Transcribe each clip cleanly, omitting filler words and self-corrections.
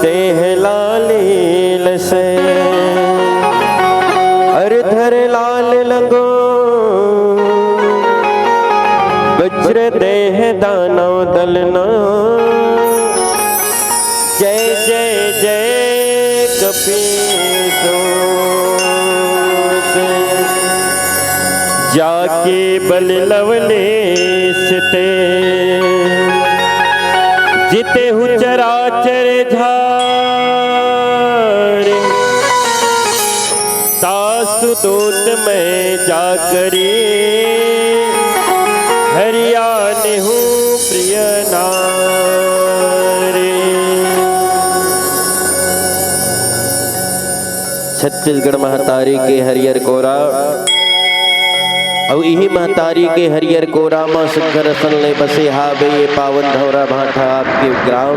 देह लालील से अरधर लाल लगो वज्र देह दानव दलना जय जय जय कपीसो जाके बल लवलेश ते जिते हु चराचर झारे दासु दूत में जाकरी हरियाने हूँ प्रिय नारे। छत्तीसगढ़ महतारी के हरियर कोरा और यही महतारी के हरियर कोरा मां सुंदर सन ले बसे हावे ये पावन धौरा भाठा आपके ग्राम।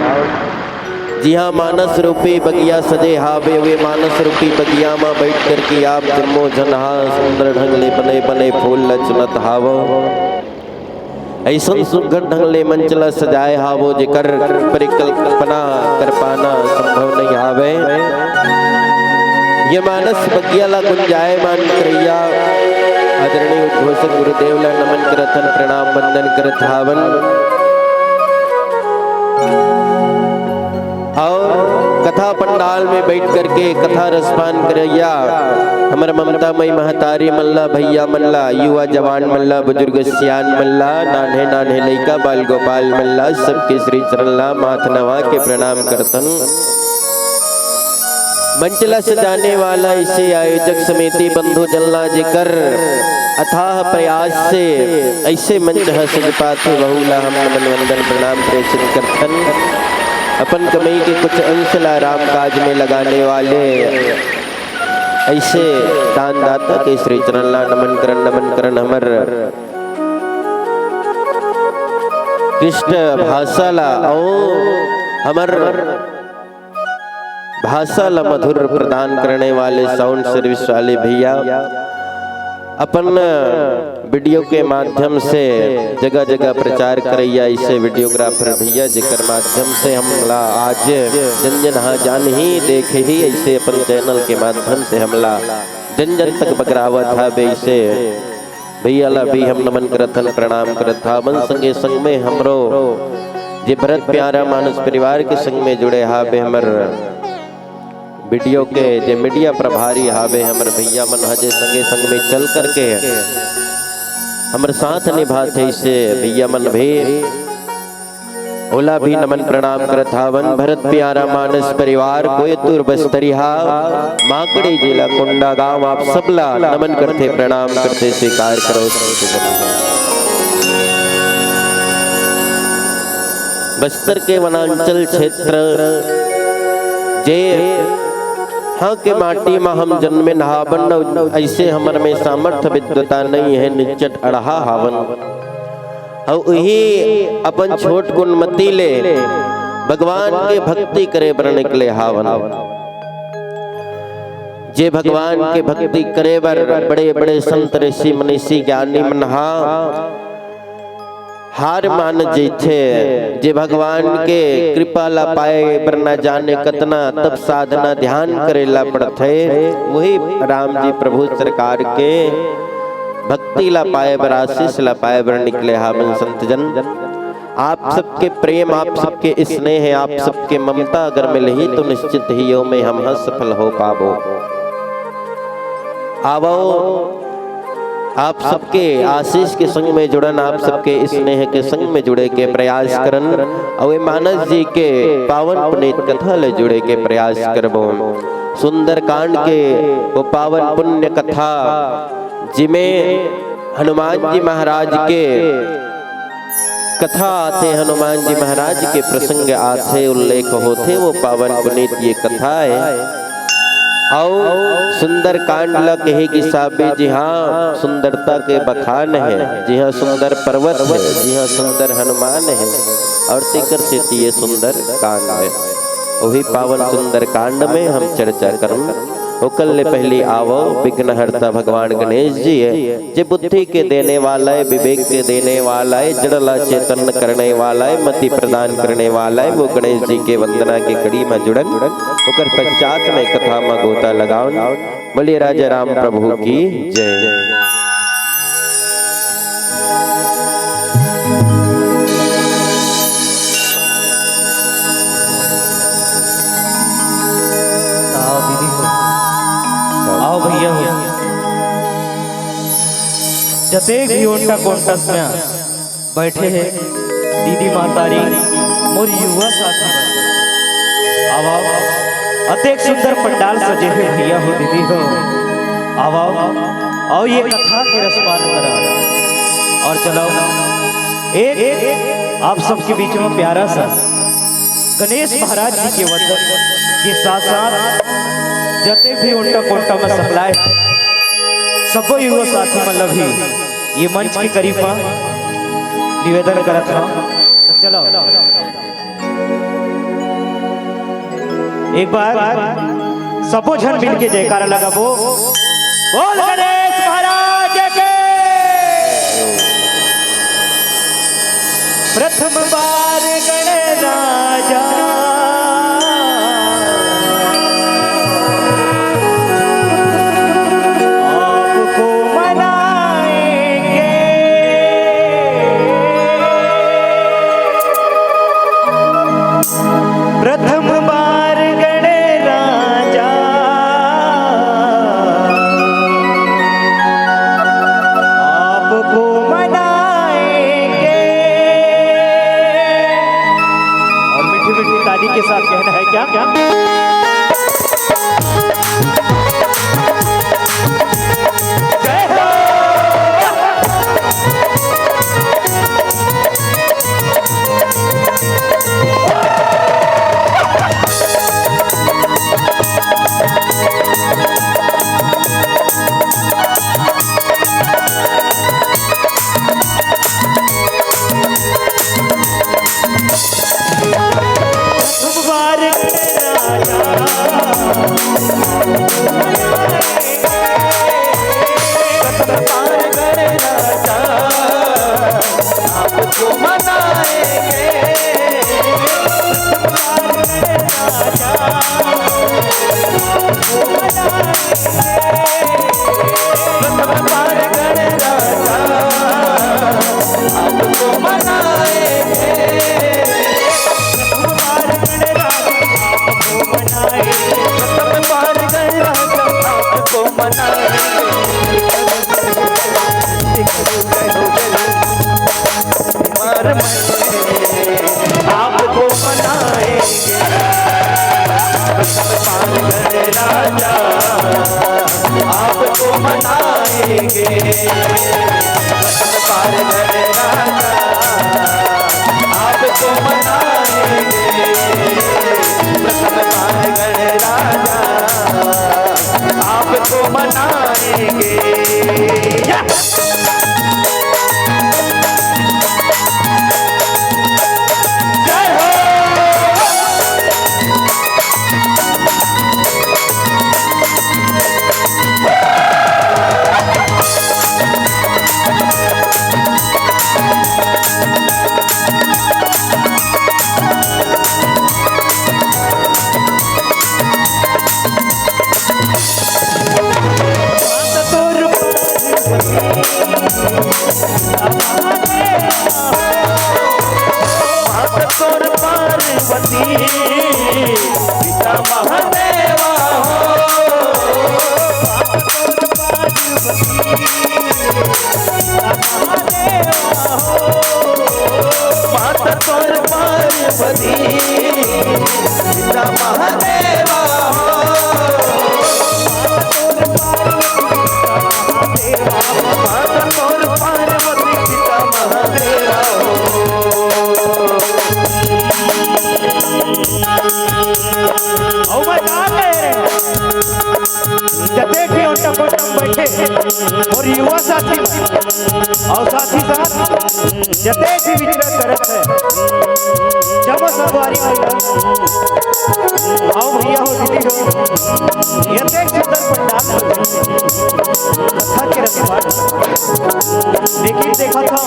जी हाँ, मानस रूपी बगिया सजे हावे वे मानस रूपी बगिया मां बैठ कर के आप जन्मो जनहा सुंदर ढंग ले बने बने फूल लचनत हावो ऐसा सुघर ढंग ले मंचला सजाए हावो जेकर परिकल्पना कर पाना संभव नहीं हावे। ये मानस बगिया ला गुंजाए मान करैया आदरणीय उद्घोषक गुरुदेव ला नमन करथन प्रणाम वंदन करत हावन। और कथा पंडाल में बैठ करके कथा रसपान करैया हमर ममतामयी महतारी मल्ला भैया मल्ला युवा जवान मल्ला बुजुर्ग सियान मल्ला नान्हे नान्हे लइका बाल गोपाल मल्ला सबके श्री चरणला माथ नवा के प्रणाम करतन। मंचला सजाने वाला इसे आयोजक समिति बंधु जल्ला जिकर अथाह प्रयास से ऐसे मंच सज पाते बहुला हम नमन वंदन प्रणाम प्रेषित करतन। अपन कमाई के कुछ अंश ला राम काज में लगाने वाले ऐसे दानदाता के श्री चरण ला नमन करन हमर कृष्ण भाषा ला ओ हमर भाषा ला मधुर प्रदान करने वाले साउंड सर्विस वाले भैया अपन वीडियो के माध्यम से जगह जगह प्रचार करैया इसे वीडियोग्राफर भैया जेकर माध्यम से हमला आज जन जन हाँ जान ही देखे ही ऐसे अपन चैनल के माध्यम से हमला जन जन तक पकड़ावत था वैसे भैया ला भी हम नमन करथन प्रणाम करत था। मन संगे संग में हमरो जे भरत प्यारा मानस परिवार के संग में जुड़े हावे हमर वीडियो के जे मीडिया प्रभारी हावे हमर भैया मन हजे संगे संग में चल करके हमर साथ निभाते इसे भैया मन भी ओला भी नमन प्रणाम करत हावन। भरत प्यारा मानस परिवार कोयतुर बस्तरिहा माकड़ी जिला कुंडा गांव आप सबला नमन करते प्रणाम करते स्वीकार करो। बस्तर के वनांचल क्षेत्र जे हाँ के माटी में हम जन्मे नहावन ऐसे हमर में सामर्थ्य विद्वता नहीं है निचट अड़हा हावन और वही अपन छोट गुणमती ले भगवान के भक्ति करे बर निकले हावन। जे भगवान के भक्ति करे बर बड़े बड़े संत ऋषि मनीषी ज्ञानी मनहा हार मान जीथे जे भगवान के कृपा ला पाए पर न जाने कतना तब साधना ध्यान करेला पड़थे वही राम जी प्रभु सरकार के भक्ति ला पाए बर आशीष ला पाए बर निकले हावन संत जन। आप सबके प्रेम आप सबके स्नेह आप सबके ममता अगर मिले ही तो निश्चित ही यो में हम सफल हो पाबो। आवो आप सबके आशीष के संग में जुड़न आप सबके स्नेह के संग में जुड़े के प्रयास करन और मानस जी के पावन पुनीत कथा ले जुड़े के प्रयास करबो। सुंदर कांड के वो पावन पुण्य कथा जिमें हनुमान जी महाराज के कथा आते हनुमान जी महाराज के प्रसंग आते उल्लेख होते वो पावन पुनीत ये कथा है। और सुंदर कांड ला कहे कि साबे जी हाँ सुंदरता के बखान है, जी हाँ सुंदर पर्वत है, जी हाँ सुंदर हनुमान है और तिकर से ये सुंदर कांड है। वही पावन सुंदर कांड में हम चर्चा करूँ। ओकल ले पहली आवो विघ्न हरता भगवान गणेश जी है, जे बुद्धि के देने वाला है, विवेक के देने वाला है, जड़ला चेतन करने वाला है, मति प्रदान करने वाला है, वो गणेश जी के वंदना के कड़ी में जुड़न ओकर पश्चात में कथा में गोता लगाओ। बोलिए राजा राम प्रभु की जय। आओ भैया हो जते भी उनका कोंटस में बैठे हैं दीदी मातारी मोर युवा साथी आओ अतेक सुंदर पंडाल सजे हुए भैया हो दीदी हो आओ आओ ये कथा के रसपान करा और चलो एक आप सबके बीच में प्यारा सा गणेश महाराज जी के वंदन के साथ साथ जते भी उनका कोंटा में सप्लाई सबो युवा साथी मतलब ही ये मंच के करीब निवेदन करत था। तो चलो एक बार सबो जन मिल के जयकारा लगा बोल गणेश महाराज के। प्रथम बार गणेश राजा के साथ कहना है क्या क्या जय हो। आपको मनाएंगे राजा, आपको मनाएंगे पार राजा, आपको मनाएंगे पार राजा, आपको मनाएंगे। पार्वती पिता महादेवा हो, माता तोर पार्वती पिता महादेवा हो, माता तोर पार्वती पिता महादेवा हो। देखे उनका बैठे और युवा साथी और साथी साथ जते भी विचरण करत है जब सवारी आओ भैया हो दीदी हो ये देख आशीर्वाद। लेकिन देखा था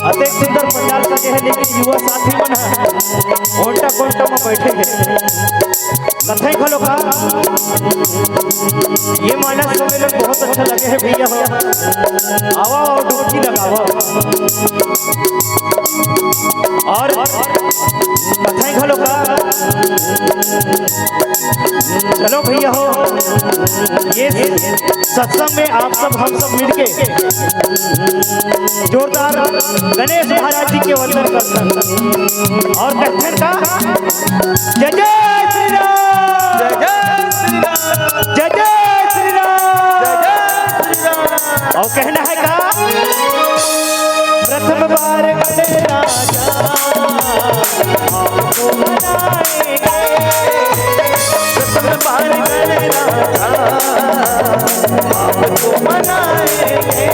अतेक सुंदर पंडाल सजे है, लेकिन युवा साथी मन है ओंटा कोंटा में बैठे हैं। कथई खलो का ये मानस सम्मेलन बहुत अच्छा लगे है भैया हो। आवा और डुबकी लगावा और कथई खलो का चलो भैया हो। ये सत्संग में आप सब हम सब मिलके जोरदार गणेश महाराज जी के वंदन करते हैं और कहते हैं का जय जय श्री राम, जय जय श्री राम, जय जय श्री राम, जय जय श्री राम। और कहना है का प्रथम बार गणेश राजा आपको मनाएंगे, प्रथम बार गणेश राजा आपको मनाएंगे।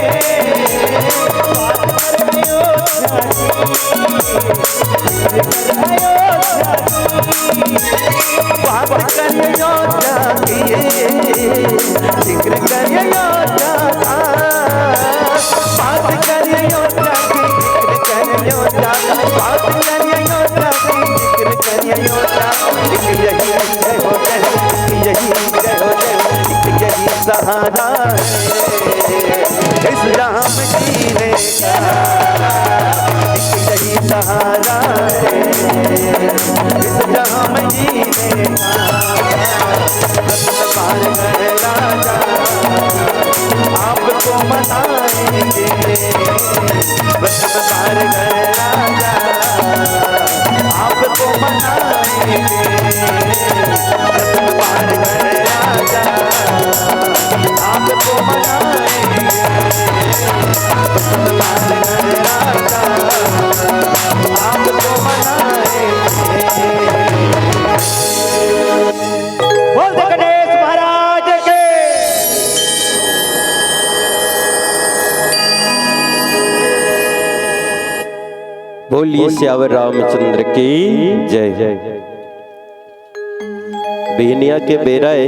बात करियो जाके जिक्र करियो जाका, बात करियो जाके जिक्र करियो जाका, बात करियो जाके जिक्र करियो जाका। यही जय हो जय, यही जय हो जय, यही सहारा इस राम जीने का, यही सहारा इस राम जीने का। पार गए राजा आपको मनाएंगे, पार गए राजा आपको मनाएंगे, पार गए राजा आपको मनाएंगे, पार गए राजा आपको मनाएंगे। बोल दे गणेश महाराज के। बोलिए श्यावर रामचंद्र की जय। बिहनिया के बेराए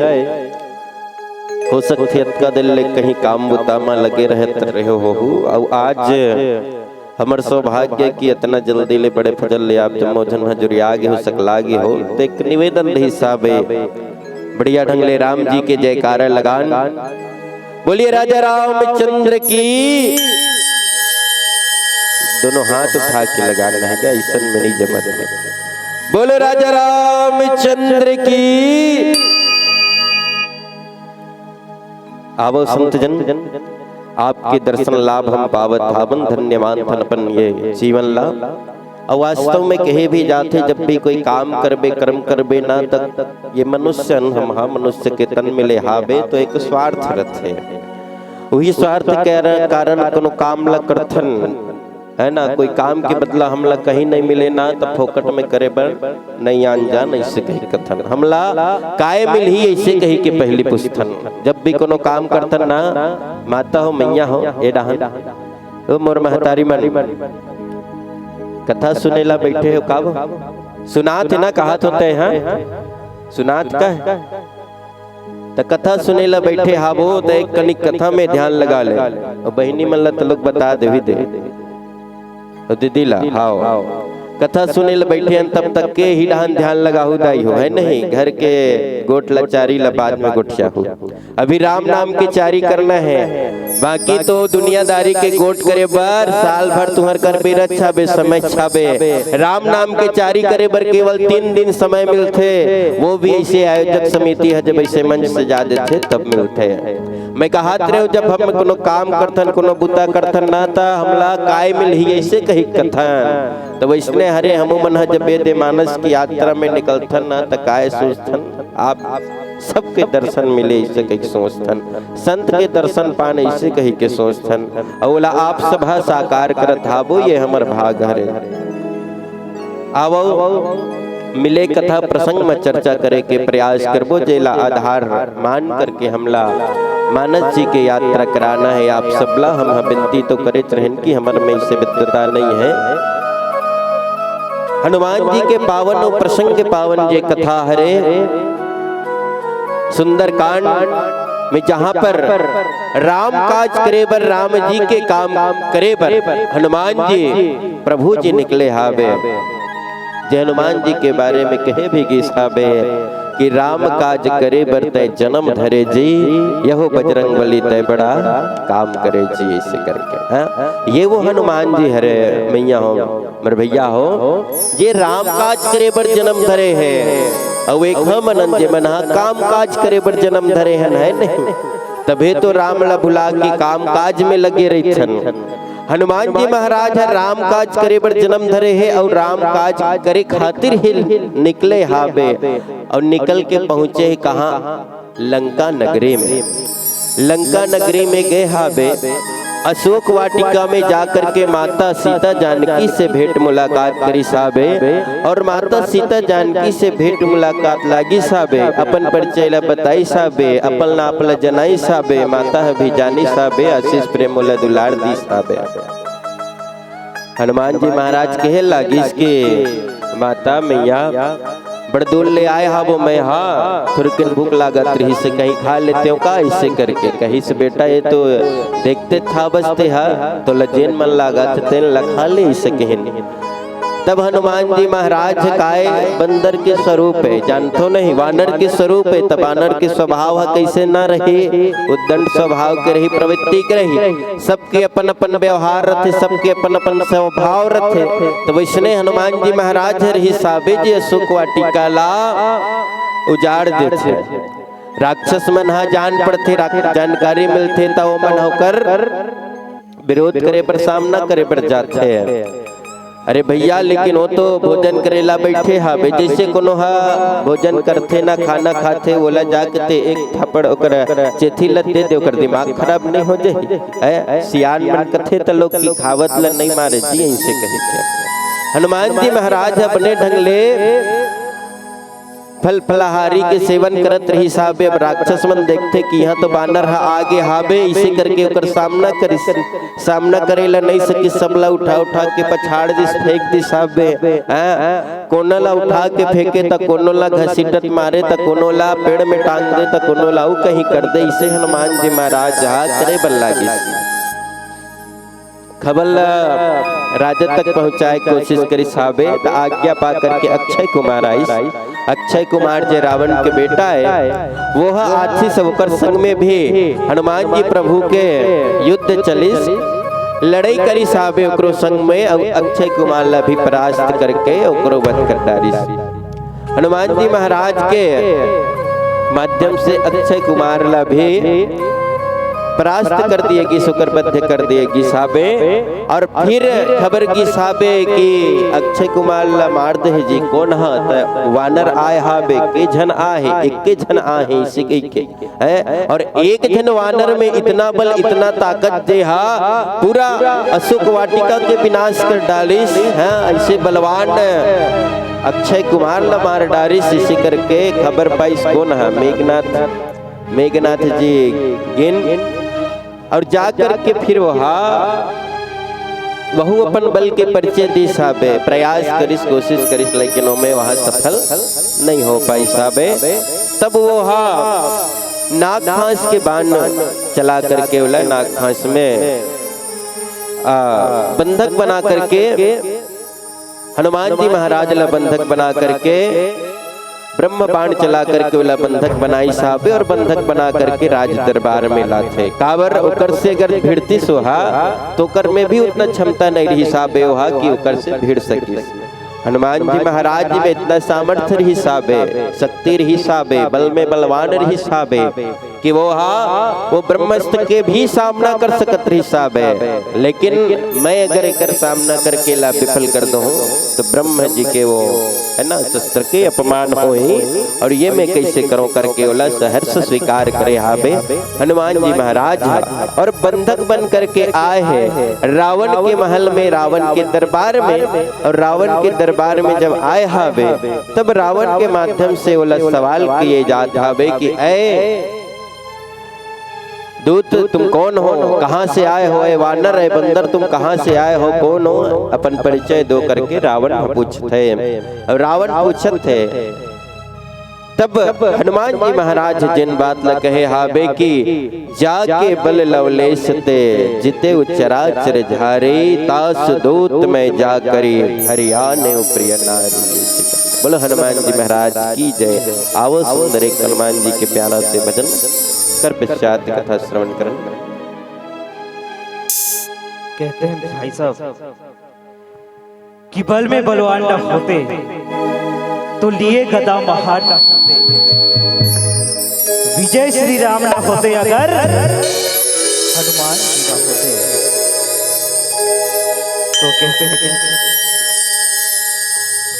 हो सकती का दिल ले कहीं काम बुतामा लगे रहत रहे हो। और आज हमर सौभाग्य की इतना जल्दी ले बड़े फजल ले आप जमोजन हजूरी आगे हो सकलागे हो। तो एक निवेदन हिसाबे बढ़िया ढंग ले राम जी के जयकारा लगान। बोलिए राजा रामचंद्र की। दोनों हाथ उठा के लगाना है क्या, ईसन में नहीं जमत है। बोलो राजा रामचंद्र की। आवो संत जन आपके दर्शन लाभ हम पावत धावन, धन्यवान धनपन ये जीवन लाभ। और वास्तव में कहे भी जाते जब भी कोई काम करबे कर्म करबे ना तक ये मनुष्य हम मनुष्य के तन में ले हावे तो एक स्वार्थ रथे। वही स्वार्थ के कारण कोनो काम ला करथन है ना। कोई काम के बदला हमला कहीं नहीं मिले ना तो फोकट में करे बर नहीं आन जान ऐसे कही कथन। हमला काय मिल ही ऐसे कही के पहली पुस्तन। जब भी कोनो काम करथन ना माता हो मैया हो ए डाहन ओ मोर महतारी मन कथा सुनेला बैठे हो काब सुनात ना कहत होते हैं सुनात का तो कथा सुनेला बैठे हाबो तो एक कनिक कथा में ध्यान लगा ले और बहनी मन ला तो लोग बता दे भी दे दीदी ला हाओ कथा सुने ला बैठे हैं तब तक के ही डाहन ध्यान लगा हो दाई हो है नहीं। घर के गोट ला चारी ला बाद में गोटिया हो। अभी राम नाम की चारी करना है, बाकी तो दुनियादारी के गोट करे बर साल भर तुहर कर बे रक्षा बे समय छाबे। राम नाम के चारी करे बर केवल 3 दिन समय मिलते, वो भी ऐसे आयोजक समिति है जब ऐसे मंच सजा देते तब मिलते। मैं कहत रहे जब हम कोनो काम करथन कोनो बुता करथन ना ता हमला काय मिल ही ऐसे कही कथन। तो वैसने हरे हम मन जब वेद मानस की यात्रा में निकलथन ना त काय सोचथन आप सबके दर्शन मिले ऐसे कही सोचथन। संत के दर्शन पाने ऐसे कही के सोचथन। औला आप सभा साकार करत हाबो ये हमर भाग हरे। आवो मिले कथा प्रसंग में चर्चा करे के प्रयास करबो जेला आधार मान करके हमला मानस जी के यात्रा कराना है। आप सबला हम विनती तो करे रहन की हमारे में इससे विद्वता नहीं है। हनुमान जी के पावन और प्रसंग के पावन जे कथा हरे सुंदर कांड में जहाँ पर राम काज करे बर, राम जी के काम करे बर हनुमान जी प्रभु जी निकले हावे। जे हनुमान जी के बारे में कहे भी गी साबे कि राम काज करे बर तय जन्म धरे जी, यहो बजरंग बली तय बड़ा काम करे जी। ऐसे करके ये वो हनुमान जी हरे मैया हो मेरे भैया हो, जे राम काज करे बर जन्म धरे है। और एक मनन जे मना काम काज करे बर जन्म धरे हैं, है नहीं? तबे तो राम ला भुला के काम काज में लगे रही छन। हनुमान जी महाराज है राम काज करे बर जन्म धरे है और राम काज करे खातिर ही निकले हावे। और निकल के पहुंचे है कहाँ? लंका नगरी में। लंका नगरी में गए हावे। अशोक वाटिका में जाकर के माता सीता जानकी से भेंट मुलाकात करी साबे। और माता सीता जानकी से भेंट मुलाकात लागी साबे, अपन परिचय ला बताई साबे, अपन नापला जनाई साबे, माता भी जानी साबे, आशीष प्रेम ला दुलार दी साबे। हनुमान जी महाराज कहे लागी इसके माता मैया बड़ दूर ले आए हा वो मैं, हाँ थोड़ी भूख लागत रही से कहीं खा लेते हो का? इससे करके कहीं से बेटा ये तो देखते था बसते हा तो लजेन मन लागत तेन लखा ले इसे कहीं। तब हनुमान जी महाराज काय बंदर के स्वरूप है, जानते नहीं वानर के स्वरूप है। तब वानर के स्वभाव है कैसे न रहे, उद्दंड स्वभाव के रही, प्रवृत्ति के रही, सबके अपन अपन व्यवहार रथे, सबके अपन अपन स्वभाव रथे। तो वैसने हनुमान जी महाराज रही साबे जी अशोक वाटिका ला उजाड़ देते। राक्षस मन हा जान पड़ते, जानकारी मिलते तो वो मन होकर विरोध करे पर सामना करे पर जाते हैं। अरे भैया लेकिन वो तो भोजन करेला बैठे हा, जैसे कोनो हा भोजन करते ना खाना खाते ओला जाके एक थप्पड़ ओकर चेथी लत दे दे, ओकर दिमाग खराब नहीं हो जाए। सियान मन कथे त लोग की खावत ल नहीं मारे जी, ऐसे कहे। हनुमान जी महाराज अपने ढंग ले फल फलाहारी के सेवन करत रही साहबे। अब राक्षस मन देखते कि यहाँ तो बानर हा आगे हावे, इसे करके ओकर सामना करेला नहीं सकी, सबला उठा उठा के पछाड़ दिस फेंक दिस साहबे। कोनो ला उठा के फेंके त कोनो ला घसीटत मारे त कोनो ला पेड़ में टांग दे त कोनो ला कहीं कर दे। इसे हनुमान जी महाराज हा करे बल लागी, खबर राजा तक पहुंचाए कोशिश करी साहबे। तो आज्ञा पा करके अक्षय कुमार आई। अक्षय कुमार जे रावण के बेटा है वो है आछी सब कर संग में भी हनुमान जी प्रभु के युद्ध चलिस, लड़ाई करी साहबे ओकरो संग में। अक्षय कुमार ला भी परास्त करके ओकरो वध कर डारिस। हनुमान जी महाराज के माध्यम से अक्षय कुमार ला भी परास्त कर दिएगी, सुकरबद्ध कर दिएगी साबे। और फिर खबर की साबे कि अक्षय कुमार ला मार दे जी कौन हा? वानर आए हाबे के जन आहे, एक के जन आहे इसे के है। और एक जन वानर में इतना बल इतना ताकत दे हा पूरा अशोक वाटिका के विनाश कर डालिस। ऐसे बलवान अक्षय कुमार ला मार डारिस। इसी करके खबर पाइस कौन है? मेघनाथ जी गिन और जाकर के फिर वहु अपन बल के परिचय दी साहबे। प्रयास करिस कोशिश करिस लेकिन मैं वहां सफल नहीं हो पाई साहबे। तब वो नाग फांस के बाण चला करके बोला, नाग फांस में बंधक बना करके हनुमान जी महाराज ला बंधक बना करके ब्रह्म बाण चला करके वाला बंधक बनाई साहबे। और बंधक बना करके राज दरबार में लाते। कावर ओकर से अगर भिड़ती सोहा तो कर में भी उतना क्षमता नहीं रही साहबे वहा कि ओकर से भिड़ सके। हनुमान जी महाराज में इतना सामर्थ्य रही साहबे, शक्ति रही साहबे, बल में बलवान रही साहबे कि वो ब्रह्मास्त्र के भी सामना कर सकत रही साहबे। लेकिन मैं अगर एक सामना करके ला विफल कर दूं तो ब्रह्म जी के वो है ना शस्त्र के अपमान हो ही, और ये मैं कैसे करूं करके बोला सहर्ष स्वीकार करे हाबे हनुमान जी महाराज। और बंधक बन करके आए हैं रावण के महल में, रावण के दरबार में। और रावण के दरबार में जब आए हाबे तब रावण के माध्यम से बोला सवाल किए जात हाबे कि ऐ दूत तुम कौन हो, कहाँ से आए हो? ए वानर है बंदर तुम कहाँ से आए हो, कौन हो? अपन परिचय दो करके रावण पूछते। रावण पूछत थे तब हनुमान जी महाराज जिन बात ल कहे हाबे की जाके बल लवलेश ते जिते चराचर झारे तास दूत में जा करी हरियाणे प्रिय नारी। बोलो हनुमान जी महाराज की जय। आवो सुंदर एक हनुमान जी के प्याला से भजन कर पश्चात कथा श्रवण करें। कहते हैं भाई साहब कि बल में बलवान न होते तो लिए गदा महान न होते, विजय श्री राम न होते अगर हनुमान जी न होते। तो कहते हैं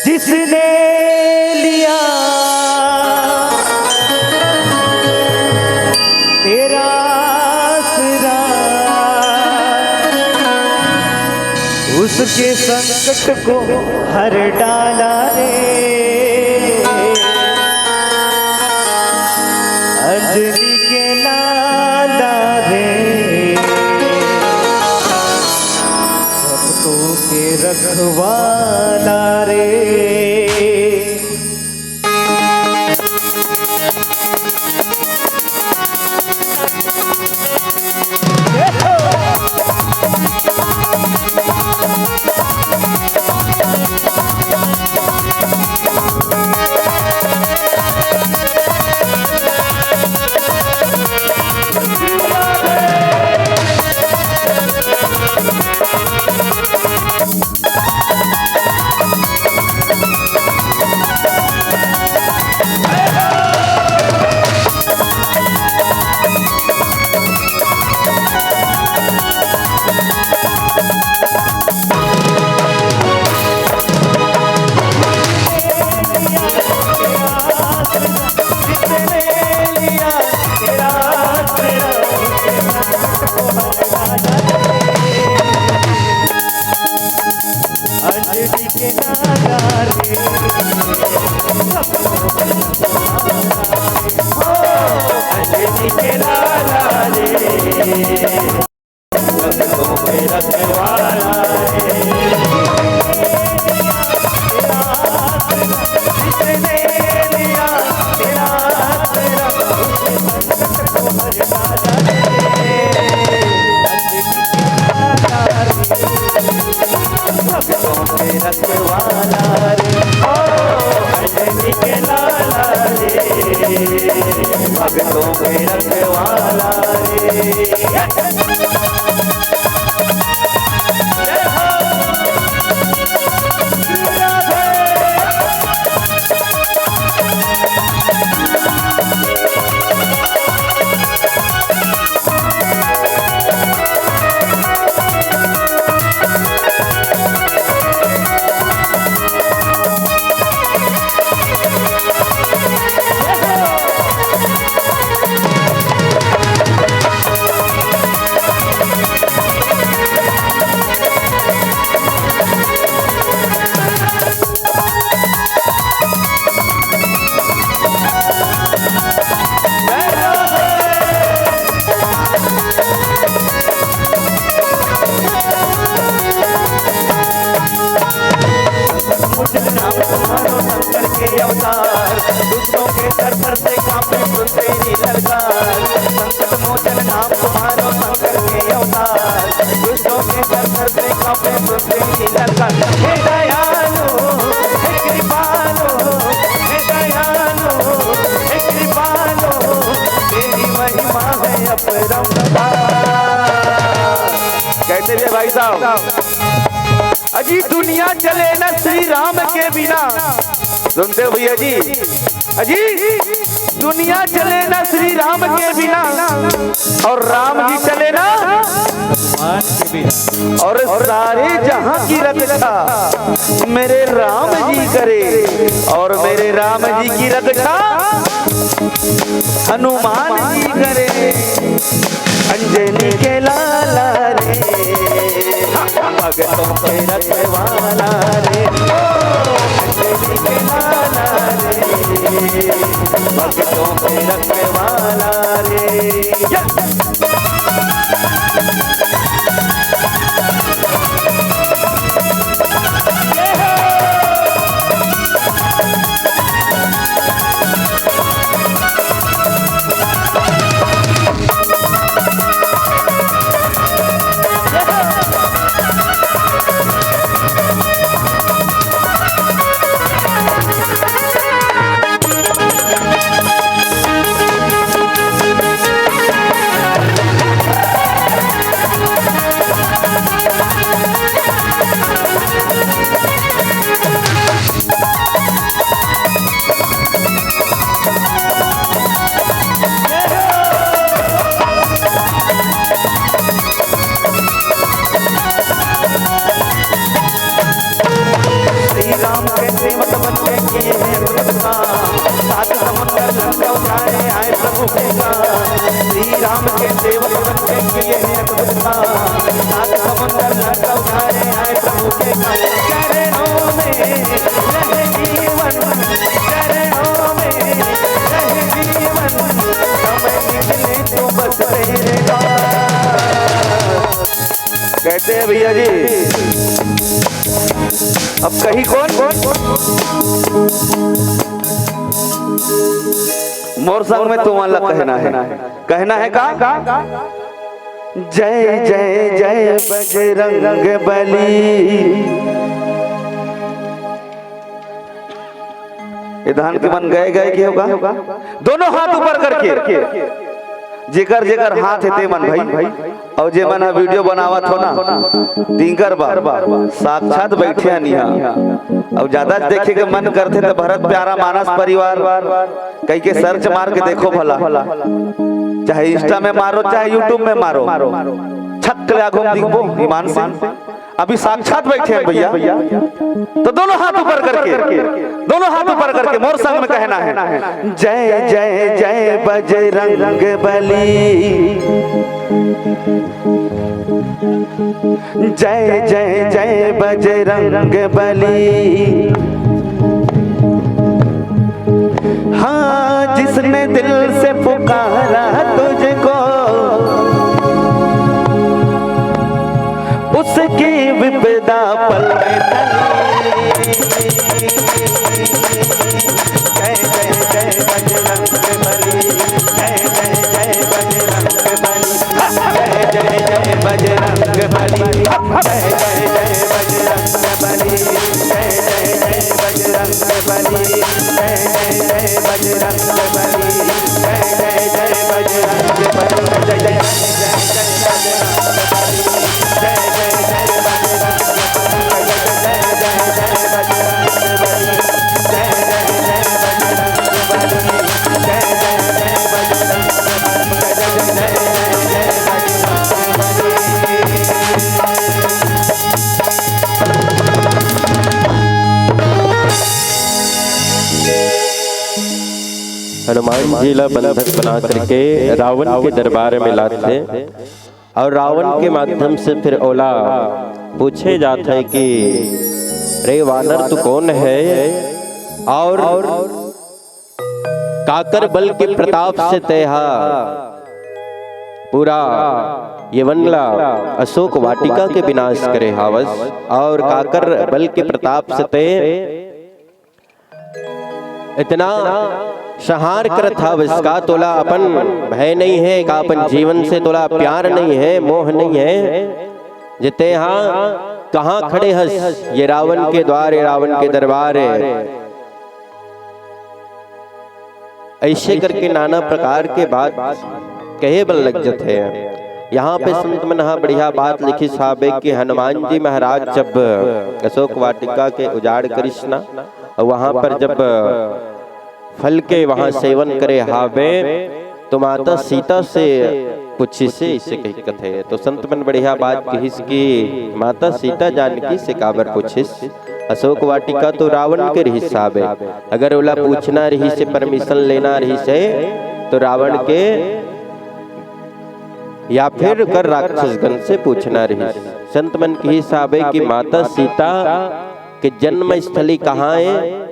जिसने लिया तेरा आसरा उसके संकट को हर डाला रे, अंजलि के लाला रे, भक्तों के रखवाला रे। भक्तों के रखवाला अवतार, दुष्टों के सर पर से कांपे सुनते ही ललकार। संकट मोचन नाम तुम्हारो शंकर के अवतार, दुष्टों के सर पर से कांपे सुनते ही ललकार। हे दयालु हे कृपालु, हे दयालु हे कृपालु, तेरी महिमा है अपरंपार। कहते थे भाई साहब, अजी दुनिया चले न श्री राम के बिना। सुनते हो भैया जी, अजी दुनिया चले ना श्री राम के बिना, और राम जी चले ना भगवान के बिना। और सारे जहां की रक्षा मेरे राम जी करे, और मेरे राम जी की रक्षा हनुमान जी करे। अंजनी के लाला रे, भगतों के रखवाला रे, अंजनी के लाला रे, भगतों के रखवाला रे। कहते हैं भैया जी, अब कहीं कौन मोर संग में तुम्हारा कहना है का जय जय जय बजरंग बली। ये धान के मन गए गए के होगा, दोनों हाथ ऊपर करके जेकर जेकर हाथ है ते मन भाई, और जे मन वीडियो बनावत हो ना तीनकर बार साक्षात बैठे निहा, और ज्यादा देखे के मन करते तो भरत प्यारा मानस परिवार कहीं के सर्च मार के देखो भला, चाहे इंस्टा में मारो चाहे यूट्यूब में मारो, छक लागो दिखबो ईमान से। अभी साक्षात बैठे हैं भैया, तो दोनों हाथ ऊपर करके मोर संग में कहना है जय जय जय बजरंग बली, जय जय जय बजरंग बली। हाँ जिसने दिल से पुकारा तुझको उसकी विपदा पल में टली। जय जय जय बजरंग बली, जय जय जय बजरंग बली, जय जय जय बजरंग बली, जय जय जय बजरंग बली, जय जय जय बजरंग बली, जय जय जय बजरंग बली, जय जय जय बजरंग बली, जय जय जय हनुमान जी ला बंधक बना करके रावण के दरबार में लाते, और रावण के माध्यम से फिर ओला पूछे जाता है कि रे वानर तू कौन है, और काकर बल के प्रताप से तेहा पूरा ये वनला अशोक वाटिका के विनाश करे हावस, और काकर बल के प्रताप से ते इतना संहार करत हावस का तोला अपन भय नहीं है, का अपन जीवन से तोला प्यार नहीं है, मोह नहीं है, जिते हाँ कहाँ खड़े हस ये रावण के द्वार, रावण के दरबार है। ऐसे करके नाना प्रकार के बात कहे बल लग जाते हैं। यहाँ पे संत मन बढ़िया बात लिखी साहब कि हनुमान जी महाराज जब अशोक वाटिका के उजाड़ कृष्णा वहां पर जब फल के वहां सेवन करे हावे, तो माता सीता से पूछी से इसे कही कथे, तो संत मन बढ़िया बात कही कि माता सीता जानकी से काबर पूछिस, अशोक वाटिका तो रावण के रही साहब, अगर ओला पूछना रही से परमिशन लेना रही से तो रावण के या फिर कर राक्षसगण से पूछना रही। संत मन की साहब कि माता सीता के जन्म स्थली कहाँ है,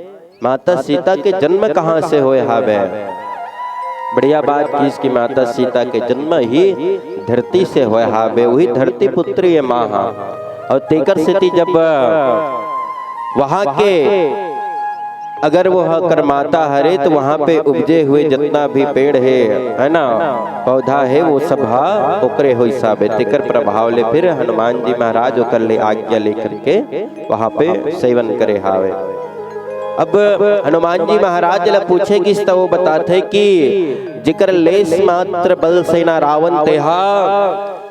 माता सीता के जन्म कहाँ से होए हावे। बढ़िया बात की इसकी माता सीता के जन्म ही धरती से होए हावे, वही धरती पुत्री है माँ। और तेकर से जब वहां के अगर वो कर माता हरे तो वहां पे उपजे हुए जितना भी पेड़ है ना पौधा है वो सब ओकरे हो साबे, तेकर प्रभाव ले फिर हनुमान जी महाराज ओकर ले आज्ञा लेकर के वहां पे सेवन करे हावे। अब हनुमान जी महाराज ला पूछे कि वो बताते कि जिकर लेस मात्र बल से ना रावण तेहा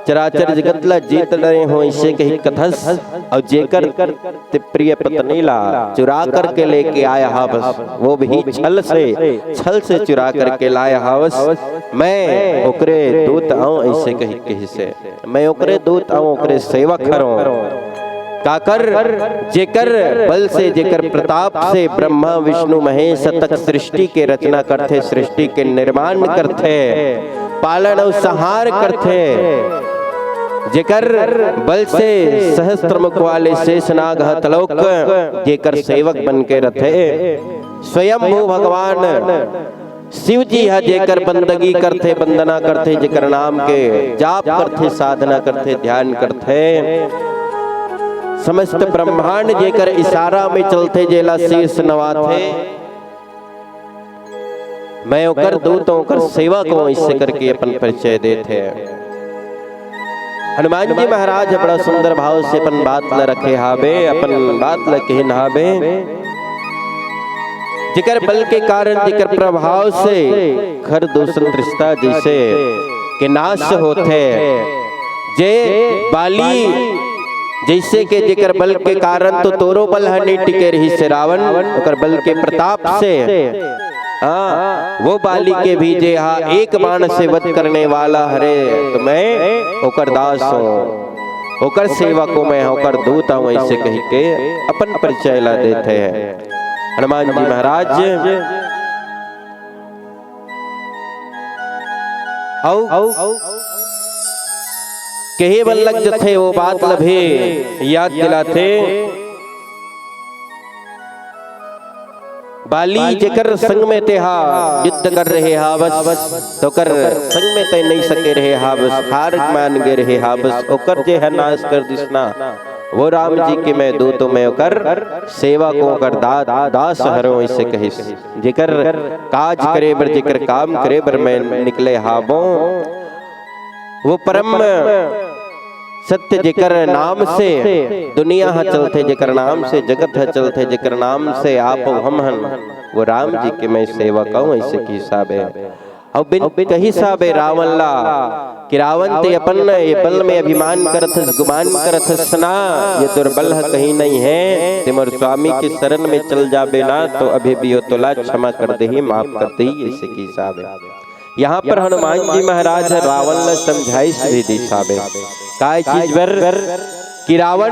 चराचर जगत ला जीत रहे हो, इसे कही कथस, और जेकर प्रिय पत्नी ला चुरा करके लेके आया हावस, वो भी छल से चुरा करके लाया हावस, मैं ओकरे दूत आऊं, ऐसे कही से मैं ओकरे दूत आऊं, ओकरे सेवक हूं। काकर जेकर बल से जेकर प्रताप से ब्रह्मा विष्णु महेश तक सृष्टि के रचना करते, सृष्टि के निर्माण करते, पालन और संहार करते, जेकर बल से सहस्त्र मुख वाले शेषनाग हतलोक जेकर सेवक बन के रथे, स्वयं भगवान शिव जी है जेकर बंदगी करते वंदना करते जेकर नाम के जाप करते साधना करते ध्यान करते समस्त ब्रह्मांड जेकर इशारा में चलते जेला शीर्ष नवाथे मैं ओकर दूत ओकर सेवा को इससे करके अपन परिचय देते हनुमान जी महाराज बड़ा सुंदर भाव से अपन बात ल रखे हावे अपन बात ल कहन हावे जिकर बल के कारण जिकर प्रभाव से घर दूषण रिश्ता जैसे के नाश होते जे बाली जैसे के जिकर बल के कारण तो तोरो बल नहीं टिके रही से रावण ओकर बल के प्रताप से वो बाली के भी जे हा एक बाण से वध करने वाला हरे तो मैं ओकर दास हूँ ओकर सेवा को मैं ओकर दूत हूँ ऐसे कही के अपन परिचय ला देते हैं हनुमान जी महाराज कहे बल लग जथे वो बात लभे याद दिलाते बाली जेकर संग में ते हा युद्ध कर रहे हा बस तो कर संग में ते नहीं सके रहे हा बस हार मान गए रहे हा बस ओकर जे है नाश कर दिसना वो राम जी के मैं दूत में ओकर सेवा को कर दास हरो इसे कहे जेकर काज करे बर जेकर काम करे बर मैं निकले हाबो वो परम सत्य जेकर नाम से दुनिया हा चलते जेकर नाम से जगत हा चलते जेकर नाम से आप हम हन वो राम जी के मैं सेवा कहूँ ऐसे की हिसाब है अब बिन कही साबे रावण ला कि रावण ते अपन ये बल में अभिमान करत गुमान करत सना ये दुर्बल है कहीं नहीं है ते मोर स्वामी के शरण में चल जाबे ना तो अभी भी तोला क्षमा कर दे ही माफ कर दे ही ऐसे की हिसाब है यहाँ पर हनुमान जी महाराज रावण ने समझाई भी दी साबे काय चीज बर कि रावण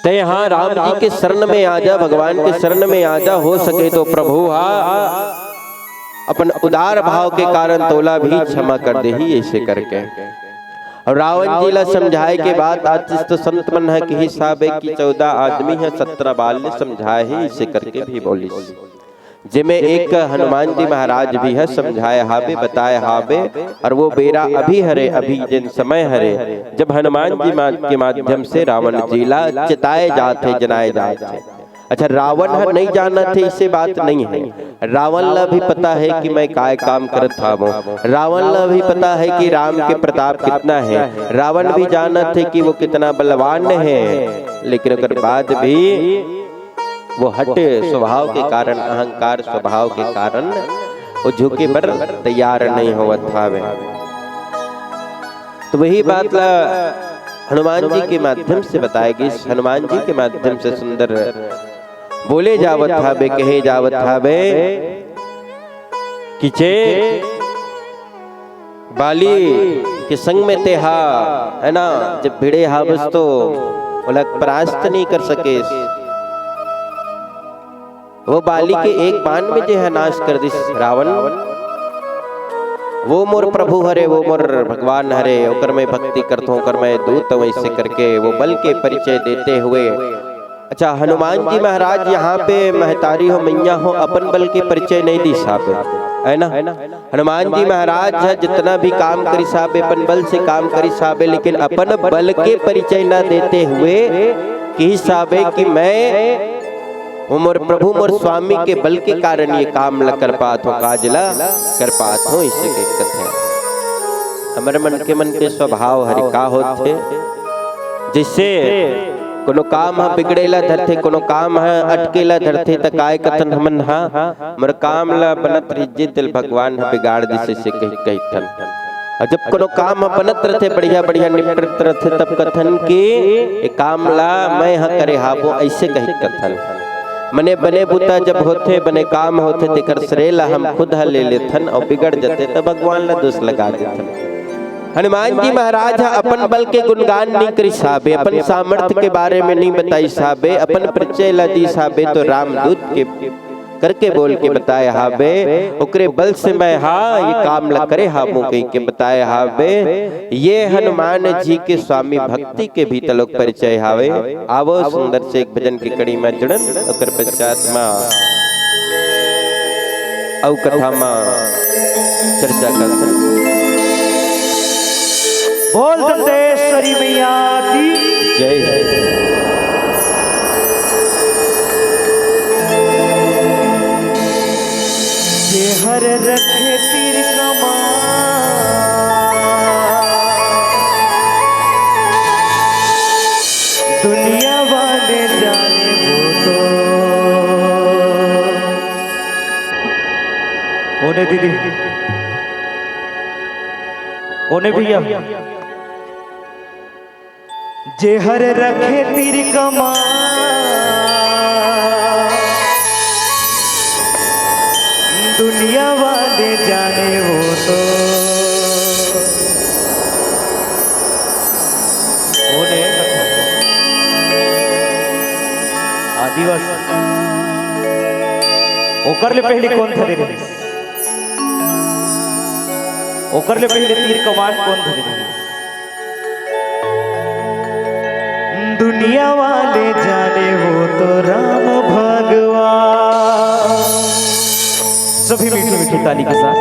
ते यहाँ राम जी के शरण में आ जा भगवान के शरण में आ जा हो सके तो प्रभु अपन उदार भाव के कारण तोला भी क्षमा कर दे ही ऐसे करके और रावण जी ला समझाए के बाद आज तो संत मन है कि हिसाब है कि 14 आदमी है 17 बाल ने समझाए ही ऐसे करके भी बोली जिसमें एक हनुमान जी महाराज भी है समझाए हावे बताए हावे और वो बेरा अभी हरे अभी जिन समय हरे जब हनुमान जी के माध्यम से रावण जी ला चिताए जाते जनाए जाते अच्छा रावण नहीं जाना थे इससे बात नहीं है रावण ला भी पता है कि मैं काय काम करत था वो रावण ला भी पता है कि राम के प्रताप कितना है रावण भी जाना थे कि वो कितना बलवान है लेकिन अगर बाद भी वो हटे स्वभाव के कारण अहंकार स्वभाव के कारण वो झुके पर तैयार नहीं हुआ था वे तो वही बात ला हनुमान जी के माध्यम से बताएगी हनुमान जी के माध्यम से सुंदर बोले जावत था बे कहे जावत था बे किचे बाली के संग में ते हा है ना जब भिड़े हा बस तो बोला परास्त नहीं कर सके वो बाली के एक बाण में जो है नाश कर दिस रावण वो मोर प्रभु हरे वो मोर भगवान हरे ओकर में भक्ति करता हूँ कर मैं दूत वैसे करके वो बल के परिचय देते हुए अच्छा हनुमान जी महाराज यहाँ पे महतारी हो मैया हो अपन बल के परिचय नहीं दी साहब है ना हनुमान जी महाराज है जितना भी काम करी साहब अपन बल से काम करी साहब लेकिन अपन बल के परिचय न देते हुए कि साहब कि मैं मोर प्रभु मोर स्वामी के बल के कारण ये काम ल कर पात हो काजला कर पात हो इससे दिक्कत है हमारे मन के स्वभाव हरि का होते जिससे कोनो काम है बिगड़ेला धरते कोनो काम है अटकेला धरते त काय कथन हमन हा मोर काम ला बनत रिज्जे दिल भगवान है बिगाड़ दिसे से कही थन और जब कोनो काम बनत रहते बढ़िया बढ़िया निपटत रहते तब कथन के ये काम ला मैं हा करे हाबो ऐसे कही कथन मने बने बुता जब होते बने काम होते तेकर श्रेला हम खुद ह ले लेथन और बिगड़ जाते तो भगवान ला दोष लगा देथन हनुमान जी महाराज अपन बल के गुणगान नहीं करी साबे अपन सामर्थ्य के बारे में नहीं बताई साबे अपन परिचय ला दी साबे तो रामदूत के करके बोल के बताए हाबे ओकरे बल से मैं ये काम ला करे हाबो कहीं के बताए हाबे ये हनुमान जी के स्वामी भक्ति के भी तलोक परिचय हावे आवो सुंदर से एक भजन की कड़ी में जुड़न ओकर पश्चात में औ कथा में चर्चा करते। बोल दंतेश्वरी मैया की जय। जे हर रखे तीर कमान दुनिया वाले जाने वो तो ओने दीदी ओने भैया जे हर रखे तीर कमान दुनिया वाले जाने वो तो ओने आदिवासी ओकर ले पहले कौन था रे ओकर ले पहले तीर कमान कौन था रे दुनिया वाले जाने वो तो राम भगवान। सभी मीठी मीठी ताली के साथ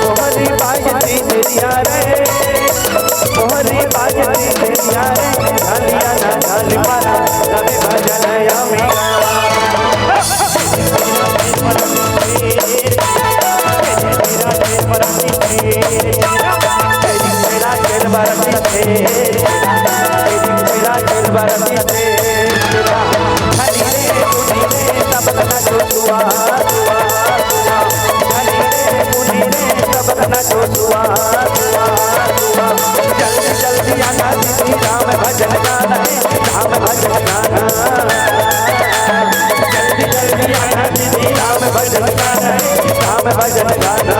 मोहनी गाना, जल्दी जल्दी आना दीदी राम भजन गाना, राम भजन गाना।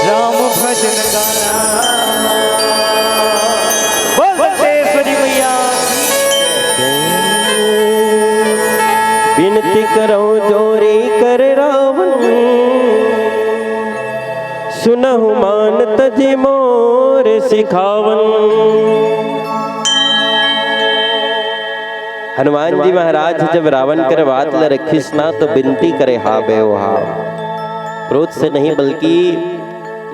राम भजन गाना। बोल बटेश्वरी मैया। विनती करो जोरी कर रावण, सुनहु मान तजी मोर सिखावन। हनुमान जी महाराज जब रावण कर बात ल रखिस ना तो विनती करे हा बे हा, क्रोध से नहीं बल्कि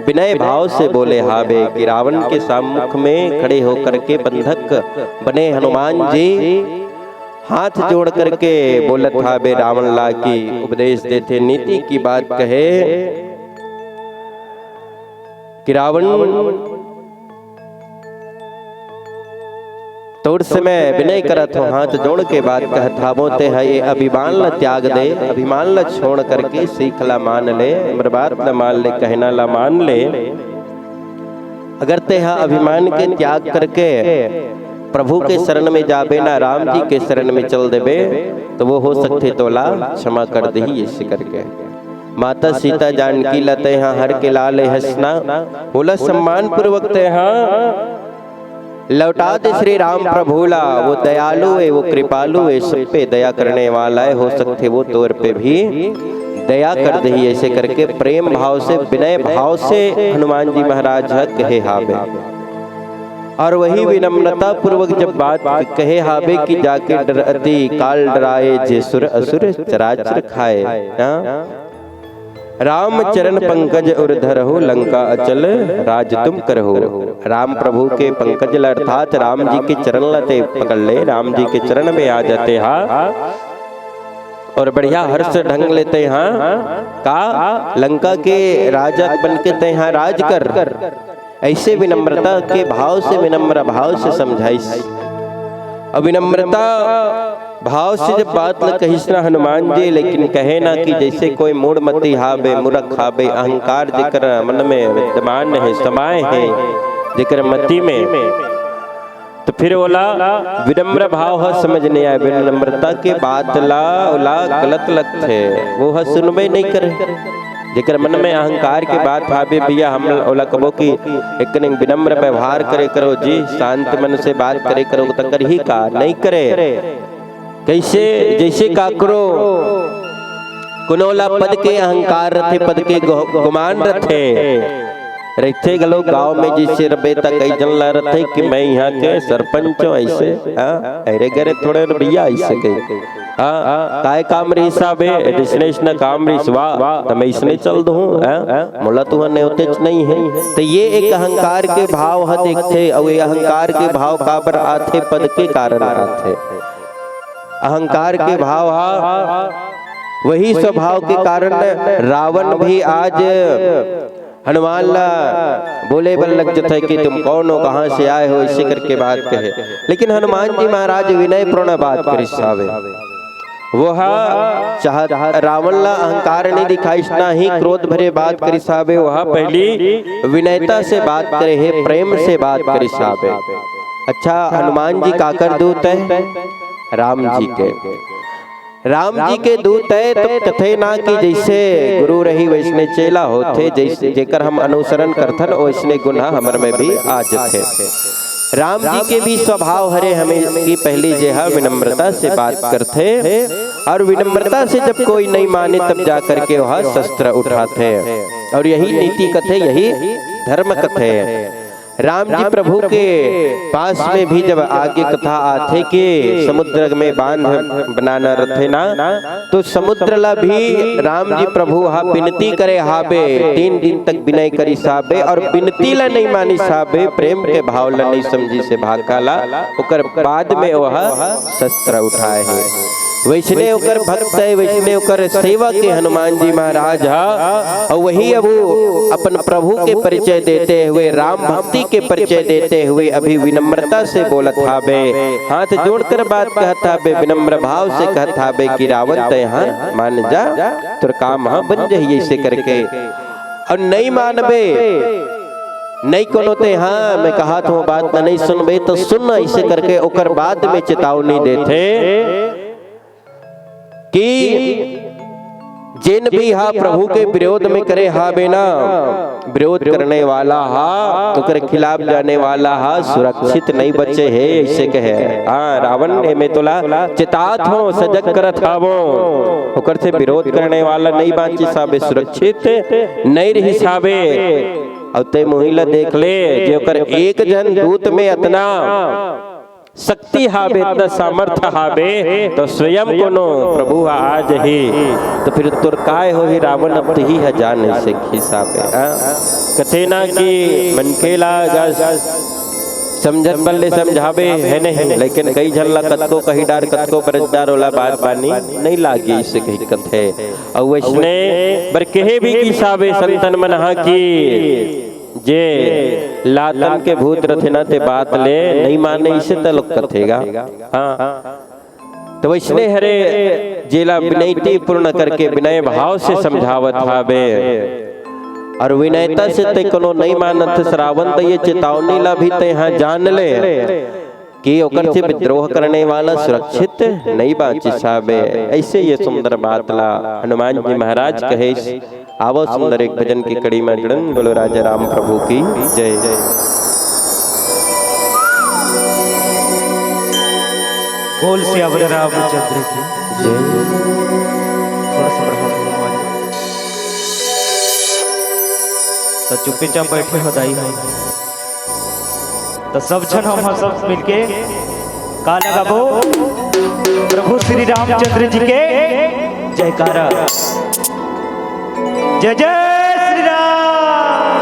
विनय भाव से बोले हा बे कि रावण के सम्मुख में खड़े होकर के बंधक बने हनुमान जी हाथ जोड़ करके बोलत हा बे रावण ला की उपदेश देते, नीति की बात कहे कि रावण तोड़ से मैं विनय करत हूँ, हाथ जोड़ के बात कहत हा बोते है ये अभिमान ल त्याग दे, अभिमान ल छोड़ करके सीख ला मान ले, हमर बात न मान ले कहना ला मान ले। अगर ते हा अभिमान के त्याग करके प्रभु के शरण में जाबे ना, राम जी के शरण में चल देबे तो वो हो सकते तोला क्षमा कर दही ऐसे करके। माता सीता जानकी लते हाँ हर के लाल हंसना, बोला सम्मान पूर्वक ते हाँ लौटा दे श्री राम प्रभुला, वो दयालु है वो कृपालु है, सब पे दया करने वाला है, हो सकते वो तौर पे भी दया कर दही ऐसे करके प्रेम भाव से विनय भाव से हनुमान जी महाराज कहे हाबे। और वही विनम्रता पूर्वक जब बात कहे हाबे कि जाके डरती काल डराए जे सुर असुर चराचर खाए, राम चरण पंकज उर धरहु लंका अचल राज तुम करहु। राम प्रभु के पंकज अर्थात राम जी के चरण लते पकड़ ले, राम जी के चरण में आ जाते हाँ और बढ़िया हर्ष ढंग लेते हाँ का लंका के राजा बन के ते हाँ राज कर। ऐसे विनम्रता के भाव से विनम्र भाव से समझाई। अविनम्रता भाव से जब बात न कहिस ना हनुमान जी, लेकिन कहे ना कि जैसे कोई मूड मती हाबे मूर्ख हाबे, अहंकार जिकर मन में विद्यमान है समाये है जिकर मति में, तो फिर बोला विनम्र भाव है समझ नहीं आए, विनम्रता के बात ला गलत लगते वो है सुनबे नहीं करे। जेकर मन में अहंकार की बात भावे भैया हम ओला कबो की एक विनम्र व्यवहार करे करो जी, शांत मन से बात करे करो तो कर ही का नहीं करे। कैसे जैसे काकरो कुनोला पद के अहंकार रथे, पद के गुमान रथे रहते गलो गांव में जिसे रबे तक कई जन ला रथे कि मैं यहाँ के सरपंच हूँ ऐसे अरे गरे थोड़े भैया ऐसे कही काय काम रही साबे डिस्नेशन काम रही वाह तो मैं इसने चल दूँ मोला तू ने होते नहीं है। तो ये एक अहंकार के भाव है देखते, और ये अहंकार के भाव काबर आथे पद के कारण आथे। अहंकार के भाव वही स्वभाव के कारण रावण भी आज हनुमान ला बोले बल लग जाता है कि तुम कौन हो कहाँ से आए हो इसी करके बात कहे, लेकिन हनुमान जी महाराज विनय पूर्ण बात करिसावे। वह चाह रावण ला अहंकार नहीं दिखाई ना ही क्रोध भरे बात करिसावे, वह पहली विनयता से बात करे है, प्रेम से बात करिसावे। अच्छा हनुमान जी काकर दूत है? राम जी के दूत है। तो कथे ना कि जैसे गुरु रही वैसने चेला होते, जैसे जेकर हम अनुसरण करथन वैसने गुना हमर में भी आ जाते। राम जी के भी स्वभाव हरे हमें की पहली जेहा विनम्रता से बात करते, और विनम्रता से जब कोई नहीं माने तब जा करके वह शस्त्र उठाते, और यही नीति कथे यही धर्म कथे। राम जी प्रभु के पास में भी जब आगे कथा आथे कि समुद्र में बांध बनाना रथे ना, तो समुद्र ला भी राम जी प्रभु हा विनती करे हाबे 3 दिन तक विनय करी साबे, और विनती ला नहीं मानी साबे, प्रेम के भाव ला नहीं समझी से भाकाला, ओकर बाद में वह शस्त्र उठाए है। वैसने ओकर भक्त है, वैसने ओकर सेवक के हनुमान जी महाराज हा। और वही अब वो अपन प्रभु के परिचय देते हुए, राम भक्ति के परिचय देते हुए अभी विनम्रता से बोलत हाबे, हाथ जोड़कर बात कहता बे, विनम्र भाव से कहता बे कि रावण ते हाँ मान जा, तुर काम हाँ बन जाइए ऐसे करके। और नहीं मानबे, नहीं कोनो ते हाँ मैं कहा तो बात नहीं सुनबे तो सुन, ऐसे करके ओकर बाद में चेतावनी देते कि जिन भी हा प्रभु के विरोध में करे हा बेना, विरोध करने वाला हा तो कर खिलाफ जाने वाला हा सुरक्षित नहीं बचे है, ऐसे कहे। हाँ रावण ने में तोला चेतात हो, सजग करत हावो, ओकर से विरोध करने वाला नहीं बांची साबे, सुरक्षित नहीं रही साबे। और ते मोहिला देख ले, जे ओकर एक जन दूत में इतना शक्ति हाबे, इतना सामर्थ्य हाबे, तो स्वयं कोनो प्रभु आज ही तो फिर तुर काय हो ही रावण अब ही है जान से खिसाबे। कथे ना कि मनखेला समझत बल्ले समझावे है नहीं, लेकिन कई झल्ला कतको कही डार कतको बरजदार वाला बात पानी नहीं लागी, इससे कही कथे। और वैसने बर कहे भी किसाबे संतन मनहा की जे लातन के भूत रथना ते बात ले नहीं माने, इसे तलक कथेगा। हाँ तो वैसने हरे जेला विनयती पूर्ण करके विनय भाव से समझावत हाबे, और विनयता से ते कोनो नहीं मानत श्रावण तो ये चेतावनी ला भी ते हाँ जान ले कि ओकर से विद्रोह करने वाला सुरक्षित नहीं बाची साबे। ऐसे ये सुंदर बात ला हनुमान जी महाराज कहे। आवो सुंदर एक भजन की कड़ी में जुड़न, बोलो राजा राम प्रभु की जय जय। बोल सियावर रामचंद्र की जय। थोड़ा सा बढ़ाओ तो चुप्पे चाप बैठे हो दाई हो तो सब जन हम सब मिलके का लगाबो प्रभु श्री रामचंद्र जी के जयकारा। जय जय श्री राम।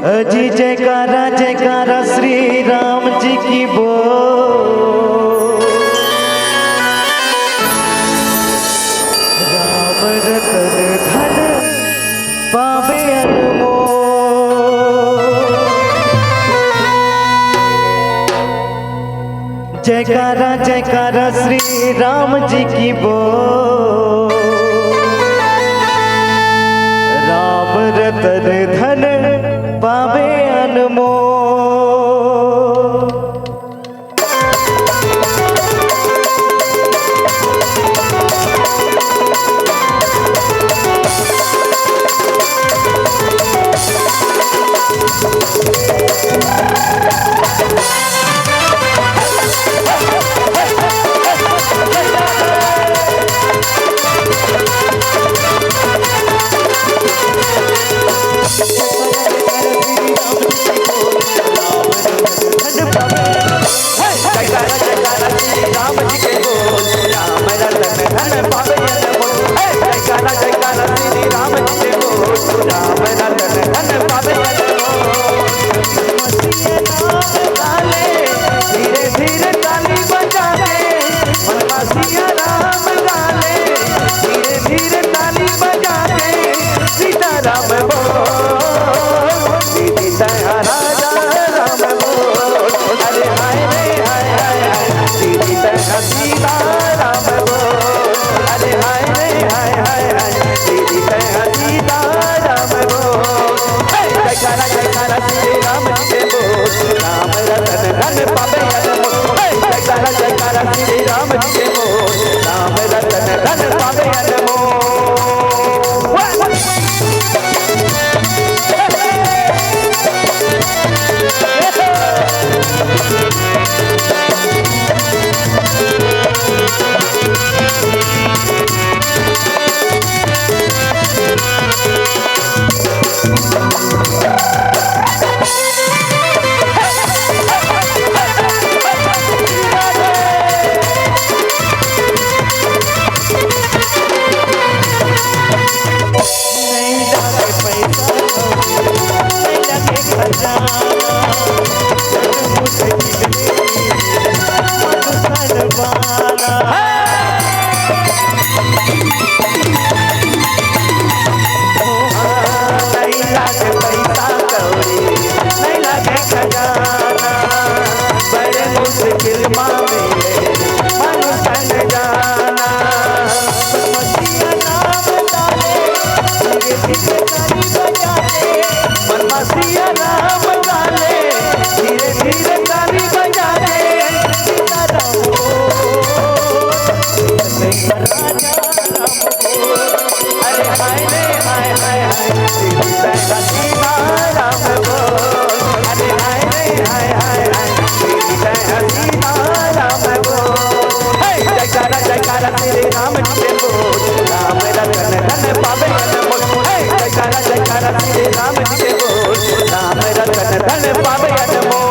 अजी जयकारा जयकारा श्री राम जी की बोल। राम रतन धन पावे अनमोल। जयकारा जयकारा श्री राम जी की बोल। राम रतन धन पावे अनमोल। खजाना रे हाय हाय हाय दीदी तैया सीताराम बोल अरे हाय रे हाय हाय हाय दीदी तैया सीताराम बोल जयकारा जयकारा तेरे राम जी के बोल राम रतन धन पावे अनमोल जयकारा जयकारा तेरे राम जी के बोल राम रतन धन पावे अनमोल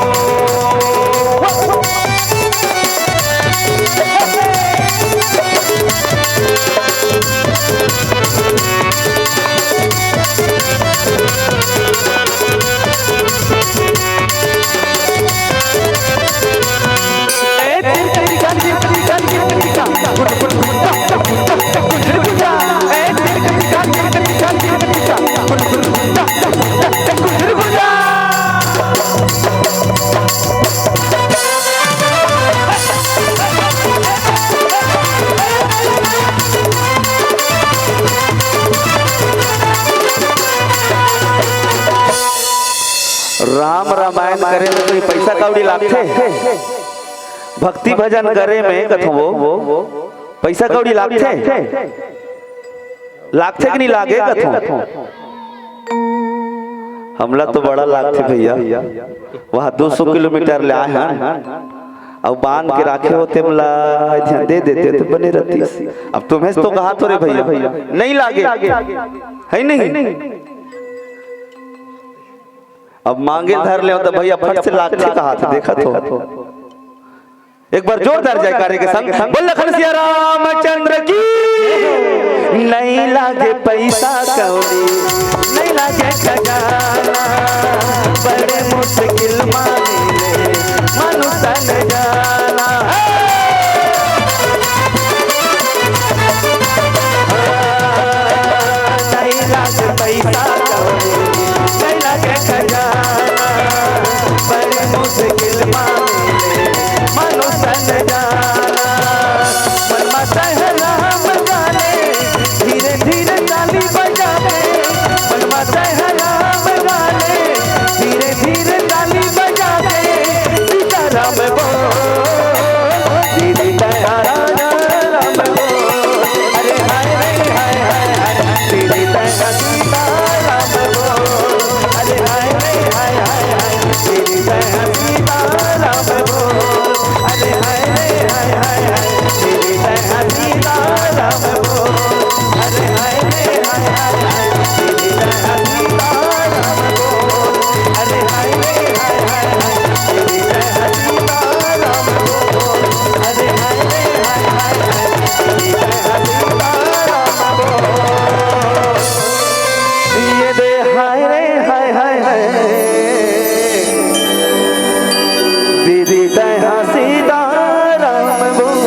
राम रामायण करे में कोई पैसा कौड़ी लागथे भक्ति भजन करे में कथो वो पैसा कौड़ी लागथे लागथे कि नहीं लागे कथो हमला तो बड़ा लागथे भैया वहाँ 200 किलोमीटर ले आए हैं अब बांध के राखे होते मला ध्यान दे देते तो बने रहती अब तुम्हें तो कहा तो रे भैया नहीं लागे है नहीं अब मांगे धर ले तो भैया फट से लागते कहा था देखा तो एक बार जोरदार जयकारे के संग बोल लखन सिया रामचंद्र की नहीं लागे पैसा कौड़ी नहीं लागे खजाना बड़े मुश्किल मांगे मनुष्य न जाना नहीं लागे पैसा कौड़ी नहीं लागे खजाना बड़े मुश्किल मांगे मनुष्य न जाना मनमा सहलाम जाने धीरे धीरे ताली बजाने मनमा सहलाम जाने धीरे धीरे ताली बजाने सीताराम बोल दीदी दया राम बोल अरे हाय रे हाय हाय हाय दीदी दया सीताराम बोल अरे हाय रे हाय हाय हाय दीदी दया सीताराम बोल अरे हाय रे हाय हाय हाय दीदी दया सीताराम बोल अरे हाय रे हाय हाय हाय दीदी दया सीताराम बोल अरे हाय रे हाय हाय हाय दीदी दया सीताराम बोल अरे हाय रे हाय हाय हाय दीदी दया सीताराम बोल ये दे हाय रे हाय हाय हाय दीदी दया सीताराम बोल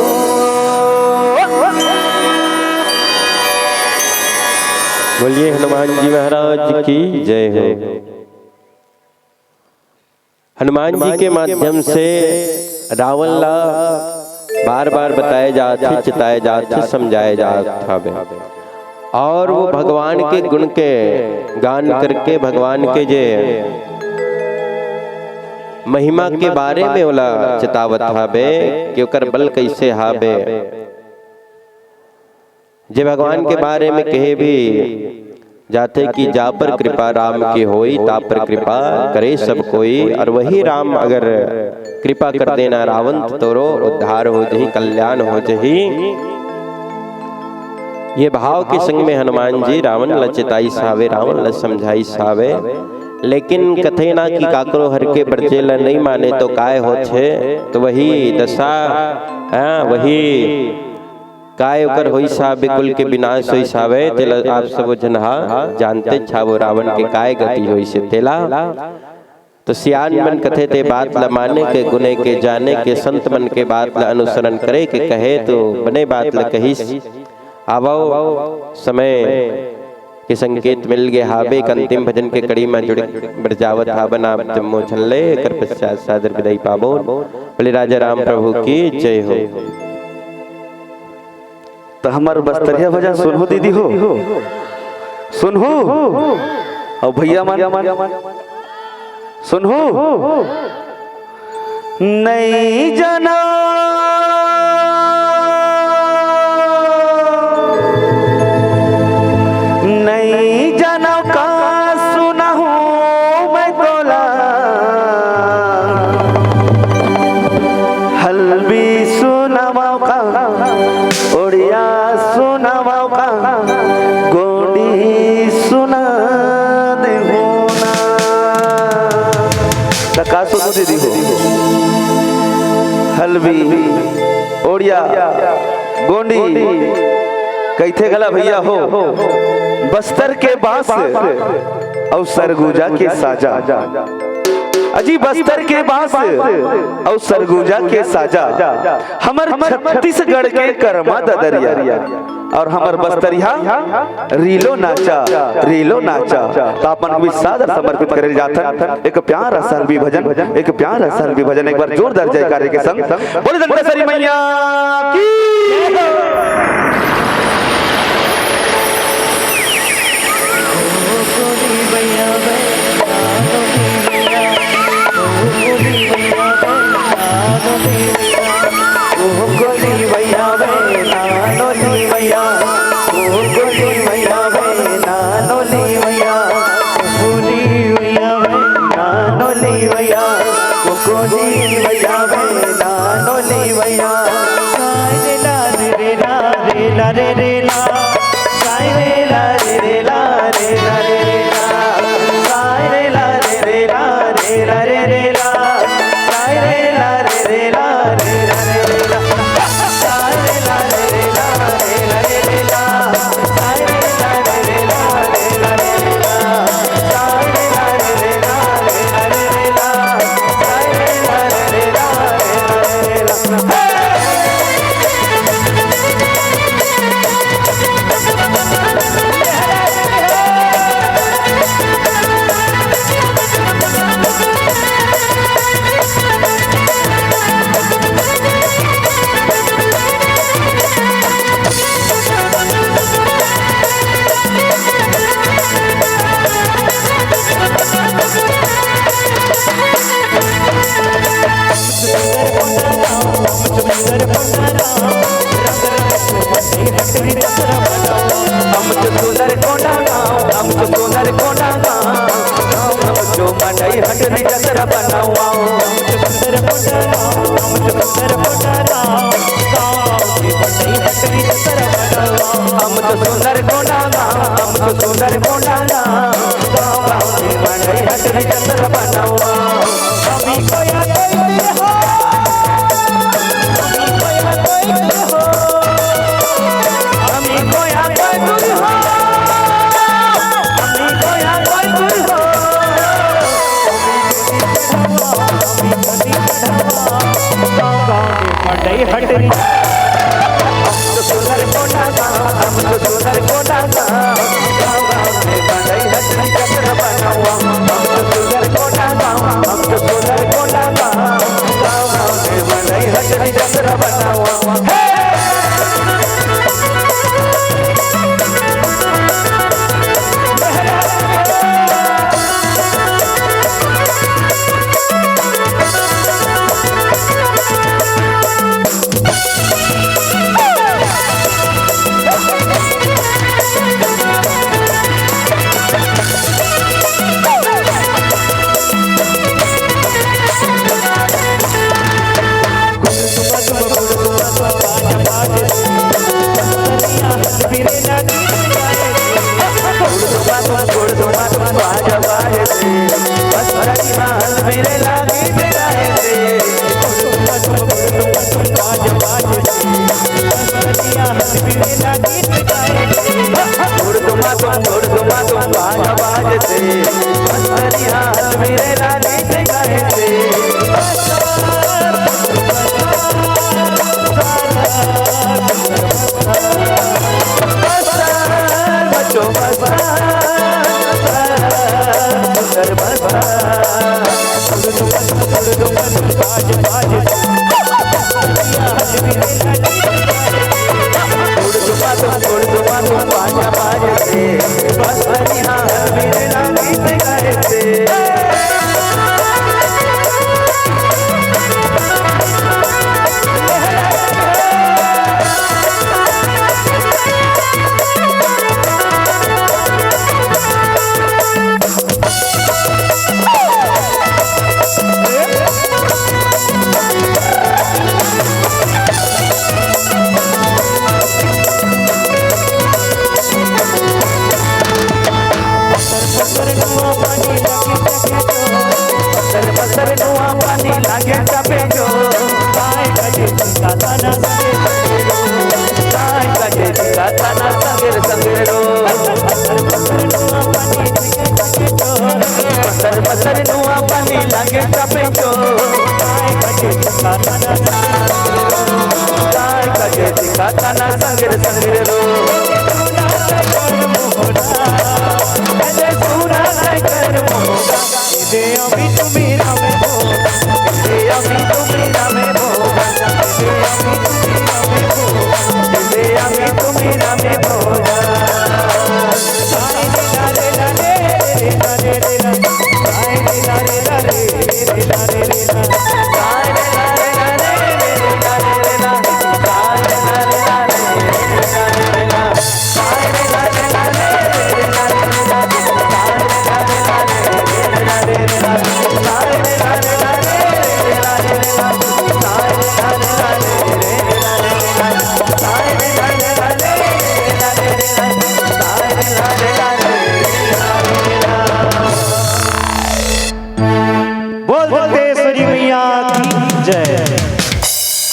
बोलिए हनुमान जी महाराज की जय हो। हनुमान जी के माध्यम से रावण ला बार बार बताए जाते चिताए जाते समझाए जाते और वो भगवान के गुण के गान करके भगवान के जे महिमा के बारे में ओला चितावत हाबे कि ओकर बल कैसे हाबे जे भगवान के बारे में कहे भी जाते कि जा पर कृपा राम की होई ता पर कृपा करे सब कोई और वही राम अगर कृपा कर देना रावण तोरो उद्धार हो जही कल्याण हो जही। ये भाव के संग में हनुमान जी रावण लचिताई सावे रावण ल समझाई सावे लेकिन कथे ना कि काकरो हर के बरचे ल नहीं माने तो काय होछे तो वही दशा वही काय ओकर होई साबे कुल के विनाश होई सावे तेला आप सब जनहा जानते छावो रावण के काय गति होई से तेला तो सियान मन कथे ते बात ल माने के गुने के जाने के संत मन के बात ल अनुसरण करे के कहे तो बने बात ल कहिस आवो समय के संकेत मिल गए हाबे एक अंतिम भजन के कड़ी में जुड़ बरजावत हाबन आप जम्मो छल्ले कर पश्चात सादर विदाई पाबो। बोले राजा राम प्रभु की जय हो। तो हमार बस्तरिया भजन सुनहो दीदी हो सुनहो और भैया मान सुनहो नहीं जाना नहीं दीदी हो हलवी ओड़िया गोंडी कैथे गला भैया हो बस्तर के बास और सरगुजा के साजा अजी बस्तर के बास और सरगुजा के साजा हमर छत्तीसगढ़ के कर्मा ददरिया और हमर बस्तरिया रीलो नाचा तो अपन भी सादर समर्पित करे जाथन एक प्यारा सलवी भजन एक बार जोरदार जयकारे के संग बोले दंतेश्वरी मैया की बसर नुआ लागे सबे जो काय कजे का ताना सगे काय कजे का ताना सगेर सगेरो